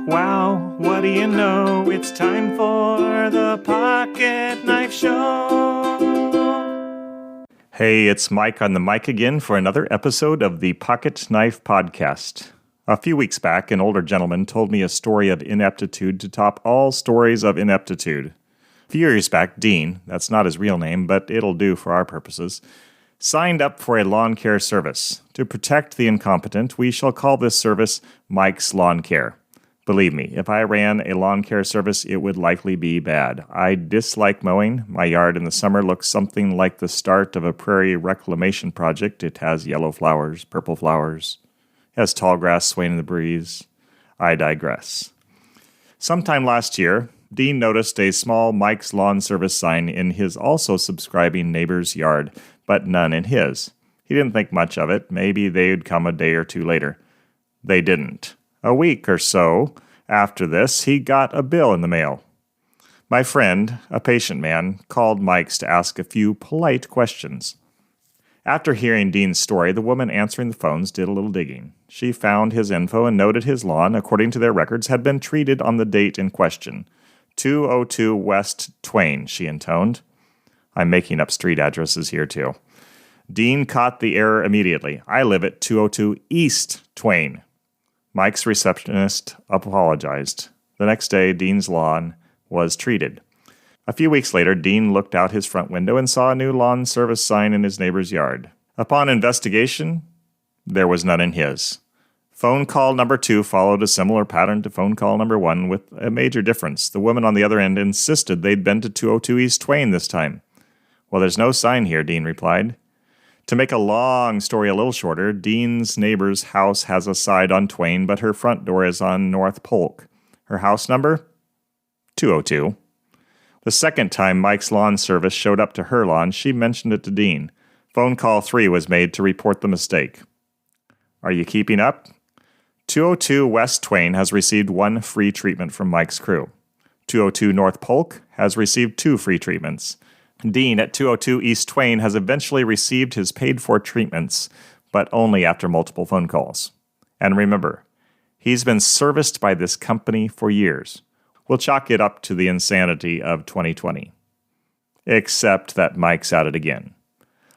Wow, what do you know? It's time for the Pocket Knife Show. Hey, it's Mike on the mic again for another episode of the Pocket Knife Podcast. A few weeks back, an older gentleman told me a story of ineptitude to top all stories of ineptitude. A few years back, Dean, that's not his real name, but it'll do for our purposes, signed up for a lawn care service. To protect the incompetent, we shall call this service Mike's Lawn Care. Believe me, if I ran a lawn care service, it would likely be bad. I dislike mowing. My yard in the summer looks something like the start of a prairie reclamation project. It has yellow flowers, purple flowers. It has tall grass swaying in the breeze. I digress. Sometime last year, Dean noticed a small Mike's Lawn Service sign in his also subscribing neighbor's yard, but none in his. He didn't think much of it. Maybe they'd come a day or two later. They didn't. A week or so after this, he got a bill in the mail. My friend, a patient man, called Mike's to ask a few polite questions. After hearing Dean's story, the woman answering the phones did a little digging. She found his info and noted his lawn, according to their records, had been treated on the date in question. 202 West Twain, she intoned. I'm making up street addresses here, too. Dean caught the error immediately. I live at 202 East Twain. Mike's receptionist apologized. The next day, Dean's lawn was treated. A few weeks later, Dean looked out his front window and saw a new lawn service sign in his neighbor's yard. Upon investigation, there was none in his. Phone call number 2 followed a similar pattern to phone call number 1 with a major difference. The woman on the other end insisted they'd been to 202 East Twain this time. Well, there's no sign here, Dean replied. To make a long story a little shorter, Dean's neighbor's house has a side on Twain, but her front door is on North Polk. Her house number? 202. The second time Mike's Lawn Service showed up to her lawn, she mentioned it to Dean. Phone call 3 was made to report the mistake. Are you keeping up? 202 West Twain has received 1 free treatment from Mike's crew. 202 North Polk has received 2 free treatments. Dean at 202 East Twain has eventually received his paid-for treatments, but only after multiple phone calls. And remember, he's been serviced by this company for years. We'll chalk it up to the insanity of 2020. Except that Mike's at it again.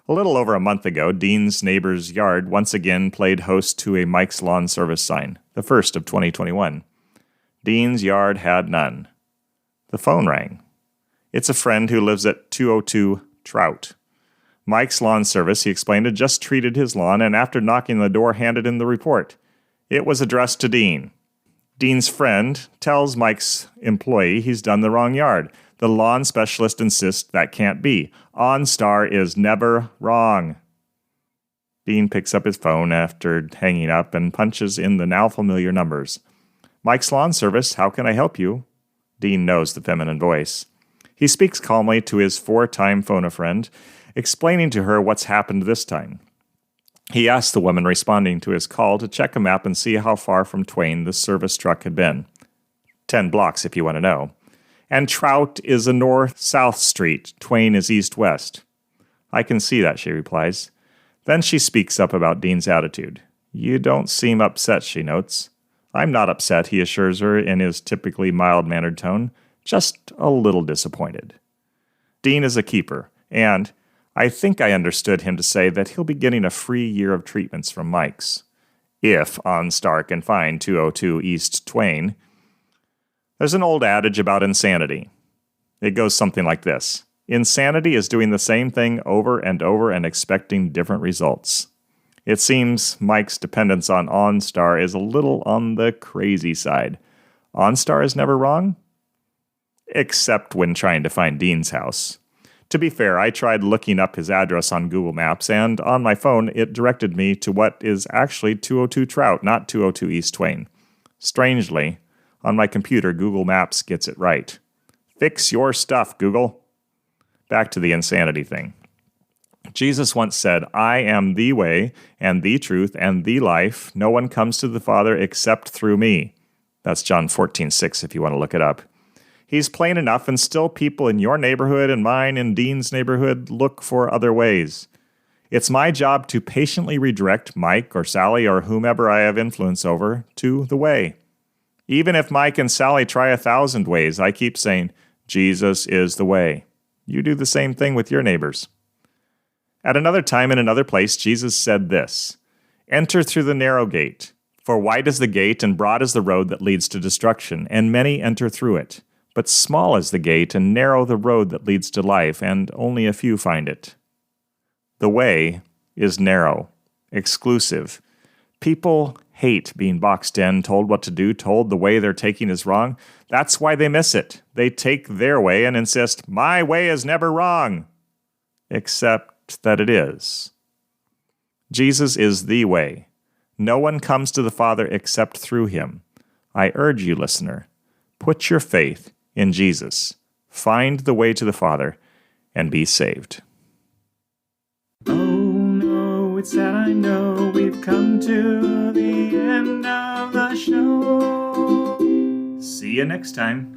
A little over a month ago, Dean's neighbor's yard once again played host to a Mike's Lawn Service sign, the first of 2021. Dean's yard had none. The phone rang. It's a friend who lives at 202 Trout. Mike's Lawn Service, he explained, had just treated his lawn and after knocking on the door handed in the report. It was addressed to Dean. Dean's friend tells Mike's employee he's done the wrong yard. The lawn specialist insists that can't be. OnStar is never wrong. Dean picks up his phone after hanging up and punches in the now familiar numbers. Mike's Lawn Service, how can I help you? Dean knows the feminine voice. He speaks calmly to his 4-time phone-a-friend, explaining to her what's happened this time. He asks the woman responding to his call to check a map and see how far from Twain the service truck had been. 10 blocks, if you want to know. And Trout is a north-south street. Twain is east-west. I can see that, she replies. Then she speaks up about Dean's attitude. You don't seem upset, she notes. I'm not upset, he assures her in his typically mild-mannered tone. Just a little disappointed. Dean is a keeper, and I think I understood him to say that he'll be getting a free year of treatments from Mike's. If OnStar can find 202 East Twain. There's an old adage about insanity. It goes something like this. Insanity is doing the same thing over and over and expecting different results. It seems Mike's dependence on OnStar is a little on the crazy side. OnStar is never wrong? Except when trying to find Dean's house. To be fair, I tried looking up his address on Google Maps, and on my phone it directed me to what is actually 202 Trout, not 202 East Twain. Strangely, on my computer, Google Maps gets it right. Fix your stuff, Google. Back to the insanity thing. Jesus once said, I am the way, and the truth, and the life. No one comes to the Father except through me. That's John 14:6 if you want to look it up. He's plain enough, and still people in your neighborhood and mine and Dean's neighborhood look for other ways. It's my job to patiently redirect Mike or Sally or whomever I have influence over to the way. Even if Mike and Sally try 1,000 ways, I keep saying, Jesus is the way. You do the same thing with your neighbors. At another time in another place, Jesus said this, Enter through the narrow gate, for wide is the gate and broad is the road that leads to destruction, and many enter through it. But small is the gate and narrow the road that leads to life, and only a few find it. The way is narrow, exclusive. People hate being boxed in, told what to do, told the way they're taking is wrong. That's why they miss it. They take their way and insist, my way is never wrong. Except that it is. Jesus is the way. No one comes to the Father except through him. I urge you, listener, put your faith in Jesus. Find the way to the Father and be saved. Oh no, it's sad, I know we've come to the end of the show. See you next time.